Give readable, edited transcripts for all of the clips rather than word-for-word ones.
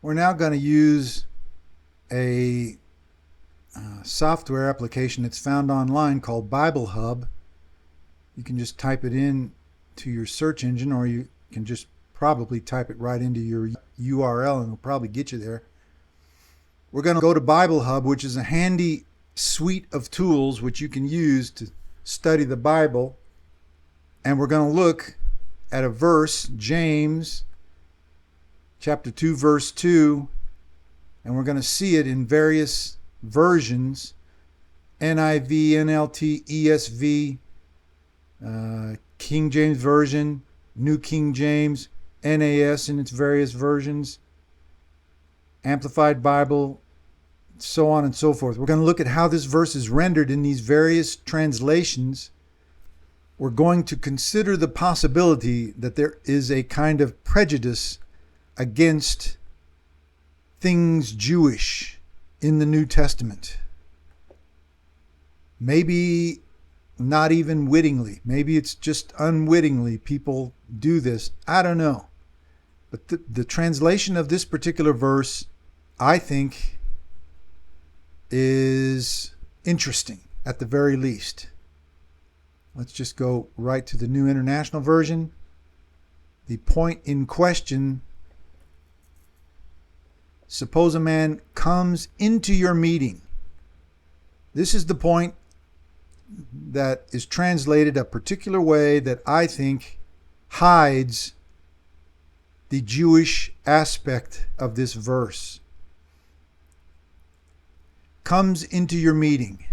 We're now going to use a software application that's found online called Bible Hub. You can just type it in to your search engine, or you can just probably type it right into your URL and it'll probably get you there. We're going to go to Bible Hub, which is a handy suite of tools which you can use to study the Bible. And we're going to look at a verse, James chapter 2, verse 2, and we're going to see it in various versions: NIV, NLT, ESV, King James Version, New King James, NAS in its various versions, Amplified Bible, so on and so forth. We're going to look at how this verse is rendered in these various translations. We're going to consider the possibility that there is a kind of prejudice against things Jewish in the New Testament. Maybe not even wittingly. Maybe it's just unwittingly people do this. I don't know. But the translation of this particular verse, I think, is interesting at the very least. Let's just go right to the New International Version. The point in question: suppose a man comes into your meeting. This is the point that is translated a particular way that I think hides the Jewish aspect of this verse. Comes into your meeting.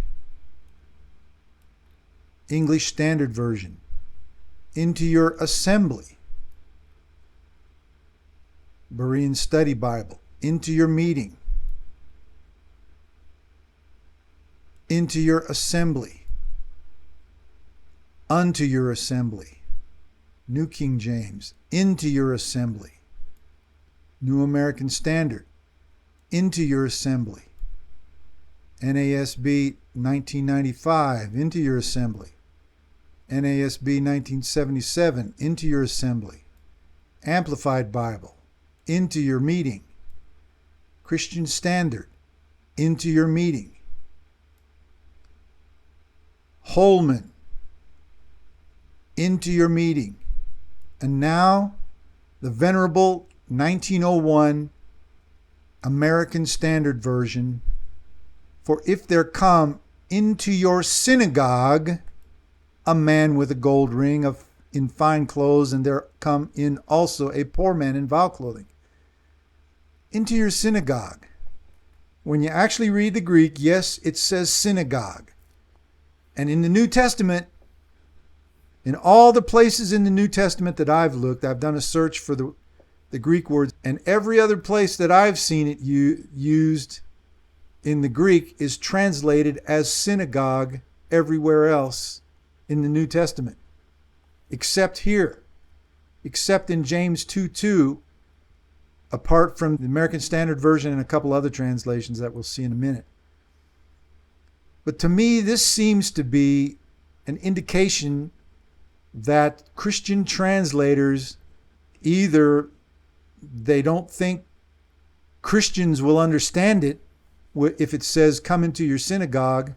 English Standard Version. Into your assembly. Berean Study Bible. Into your meeting. Into your assembly. Unto your assembly. New King James. Into your assembly. New American Standard. Into your assembly. NASB 1995. Into your assembly. NASB 1977. Into your assembly. Amplified Bible. Into your meeting. Christian Standard. Into your meeting. Holman. Into your meeting. And now the venerable 1901 American Standard Version: for if there come into your synagogue a man with a gold ring in fine clothes, and there come in also a poor man in vile clothing. Into your synagogue. When you actually read the Greek, yes, it says synagogue. And in the New Testament, in all the places in the New Testament that I've looked, I've done a search for the Greek words, and every other place that I've seen it used in the Greek is translated as synagogue everywhere else in the New Testament, except here, except in James 2:2, apart from the American Standard Version and a couple other translations that we'll see in a minute. But to me, this seems to be an indication that Christian translators, either they don't think Christians will understand it if it says come into your synagogue,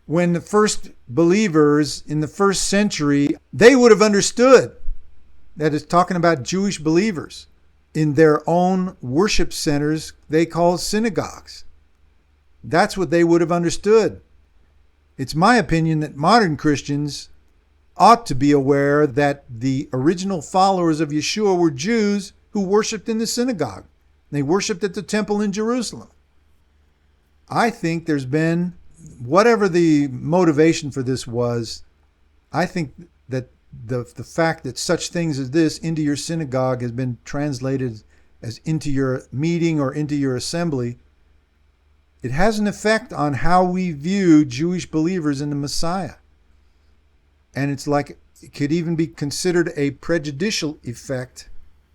when the first believers in the first century, they would have understood that it's talking about Jewish believers in their own worship centers they call synagogues. That's what they would have understood. It's my opinion that modern Christians ought to be aware that the original followers of Yeshua were Jews who worshiped in the synagogue. They worshiped at the temple in Jerusalem. I think there's been, whatever the motivation for this was, I think that the fact that such things as this, into your synagogue, has been translated as into your meeting or into your assembly, it has an effect on how we view Jewish believers in the Messiah. And it's like it could even be considered a prejudicial effect,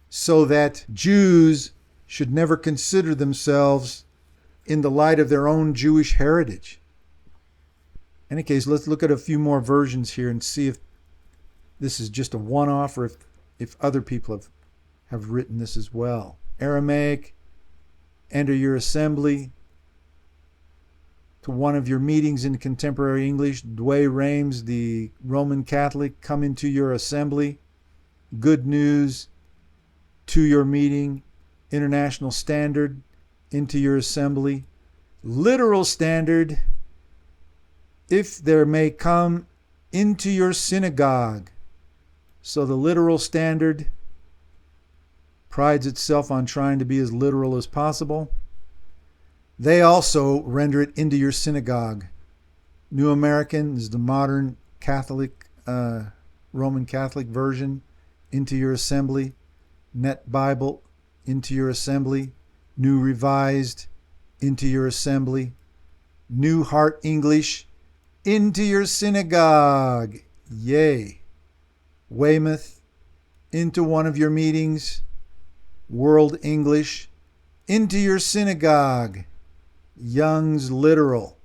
so that Jews should never consider themselves in the light of their own Jewish heritage. In any case, let's look at a few more versions here and see if this is just a one-off or if other people have written this as well. Aramaic, enter your assembly. To one of your meetings in contemporary English, Douay Rheims, the Roman Catholic, come into your assembly. Good News, to your meeting. International Standard, into your assembly. Literal Standard, if there may come into your synagogue. So the Literal Standard prides itself on trying to be as literal as possible. They also render it into your synagogue. New American is the modern Catholic, Roman Catholic version, into your assembly. Net Bible, into your assembly. New Revised, into your assembly. New Heart English, into your synagogue. Yay. Weymouth, into one of your meetings. World English, into your synagogue. Young's Literal,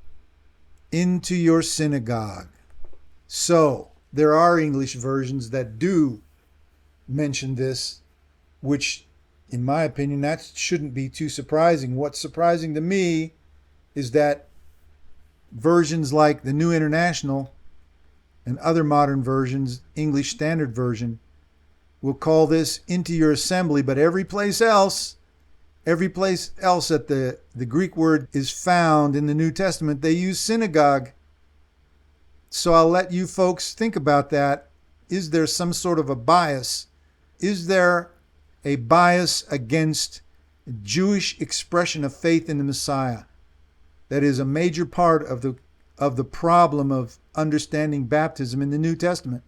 into your synagogue. So, there are English versions that do mention this, which, in my opinion, that shouldn't be too surprising. What's surprising to me is that versions like the New International and other modern versions, English Standard Version, will call this into your assembly, but every place else that the Greek word is found in the New Testament, they use synagogue. So I'll let you folks think about that. Is there some sort of a bias? Is there a bias against Jewish expression of faith in the Messiah? That is a major part of the problem of understanding baptism in the New Testament.